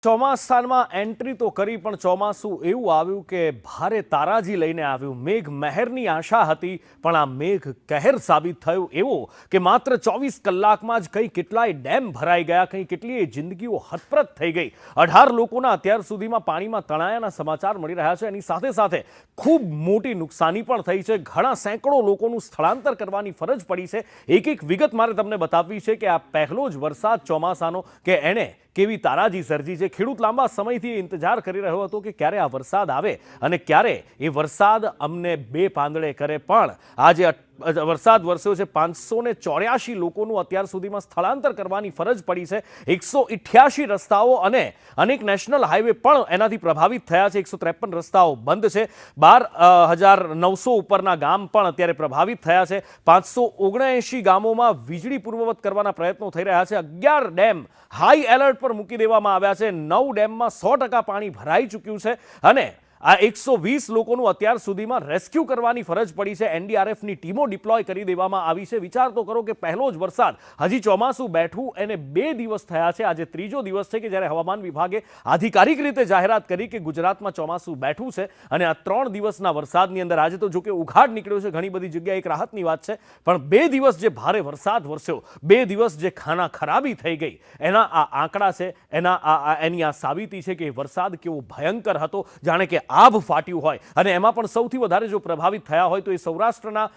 ચોમાસામાં એન્ટ્રી તો કરી પણ ચોમાસું એવું આવ્યું કે ભારે તારાજી લઈને આવ્યું। મેઘ મહેરની આશા હતી પણ આ મેઘ કહેર સાબિત થયો એવો કે માત્ર 24 કલાકમાં જ કઈ કેટલાય ડેમ ભરાઈ ગયા, કઈ કેટલીય જિંદગીઓ હતપ્રત થઈ ગઈ। 18 લોકોના અત્યાર સુધીમાં પાણીમાં તણાયાના સમાચાર મળી રહ્યા છે। એની સાથે સાથે ખૂબ મોટી નુકસાની પણ થઈ છે। ઘણા સેંકડો લોકોનું સ્થળાંતર કરવાની ફરજ પડી છે। એક એક વિગત મારે તમને બતાવવી છે કે આ પહેલો જ વરસાદ ચોમાસાનો કે એણે કેવી તારાજી સર્જી છે। ખેડૂત લાંબા સમયથી ઇંતજાર કરી રહ્યો હતો કે ક્યારે આ વરસાદ આવે અને ક્યારે એ વરસાદ અમને બે પાંદડે કરે, પણ આજે વરસાદ વરસ્યો છે। 584 લોકોનું અત્યાર સુધીમાં સ્થળાંતર કરવાની ફરજ પડી છે। 188 રસ્તાઓ અને અનેક નેશનલ હાઈવે પણ એનાથી પ્રભાવિત થયા છે। 153 રસ્તાઓ બંધ છે। 12,900 ઉપરના ગામ પણ અત્યારે પ્રભાવિત થયા છે। 579 ગામોમાં વીજળી પૂર્વવત કરવાના પ્રયત્નો થઈ રહ્યા છે। 11 ડેમ હાઈ એલર્ટ પર મૂકી દેવામાં આવ્યા છે। 9 ડેમમાં 100% પાણી ભરાઈ ચૂક્યું છે અને આ 120 લોકોનું અત્યાર સુધીમાં રેસ્ક્યુ કરવાની ફરજ પડી છે। એનડીઆરએફની ટીમો ડિપ્લોય કરી દેવામાં આવી છે। વિચાર તો કરો કે પહેલો જ વરસાદ, હજી ચોમાસું બેઠું એને 2 દિવસ થયા છે। આજે ત્રીજો દિવસ છે કે જ્યારે હવામાન વિભાગે આધિકારિક રીતે જાહેરાત કરી કે ગુજરાતમાં ચોમાસું બેઠું છે અને આ 3 દિવસના વરસાદની અંદર આજે તો જો કે ઉઘાડ નીકળ્યો છે, ઘણી બધી જગ્યાએ એક રાહતની વાત છે, પણ 2 દિવસ જે ભારે વરસાદ વરસ્યો, 2 દિવસ જે ખાના ખરાબી થઈ ગઈ, એના આ આંકડા છે, એની આ સાબિતી છે કે વરસાદ કેવો ભયંકર હતો, જાણે કે આભ ફાટ્યું હોય। અને એમાં પણ સૌથી વધારે જો પ્રભાવિત થયા હોય તો એ સૌરાષ્ટ્રના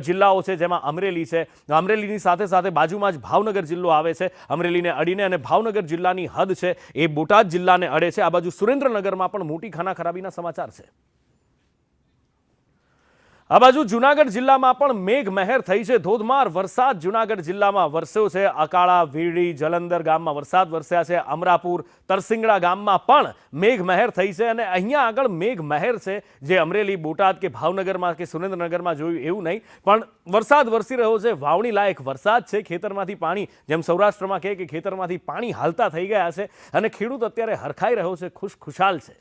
જિલ્લાઓ છે, જેમાં અમરેલી છે। અમરેલીની સાથે સાથે બાજુમાં જ ભાવનગર જિલ્લો આવે છે। અમરેલીને અડીને અને ભાવનગર જિલ્લાની હદ છે એ બોટાદ જિલ્લાને અડે છે। આ બાજુ સુરેન્દ્રનગરમાં પણ મોટી ખાના ખરાબીના સમાચાર છે। આ બાજુ જૂનાગઢ જિલ્લામાં પણ મેઘ મહેર થઈ છે। ધોધમાર વરસાદ જૂનાગઢ જિલ્લામાં વરસ્યો છે। અકાળા, વીરડી, જલંધર ગામમાં વરસાદ વરસ્યા છે। અમરાપુર, તરસિંગડા ગામમાં પણ મેઘ મહેર થઈ છે અને અહીંયા આગળ મેઘ મહેર છે જે અમરેલી, બોટાદ કે ભાવનગરમાં કે સુરેન્દ્રનગરમાં જોયું એવું નહીં, પણ વરસાદ વરસી રહ્યો છે। વાવણી લાયક વરસાદ છે। ખેતરમાંથી પાણી, જેમ સૌરાષ્ટ્રમાં કહે કે ખેતરમાંથી પાણી હાલતા થઈ ગયા છે અને ખેડૂત અત્યારે હરખાઈ રહ્યો છે, ખુશખુશાલ છે।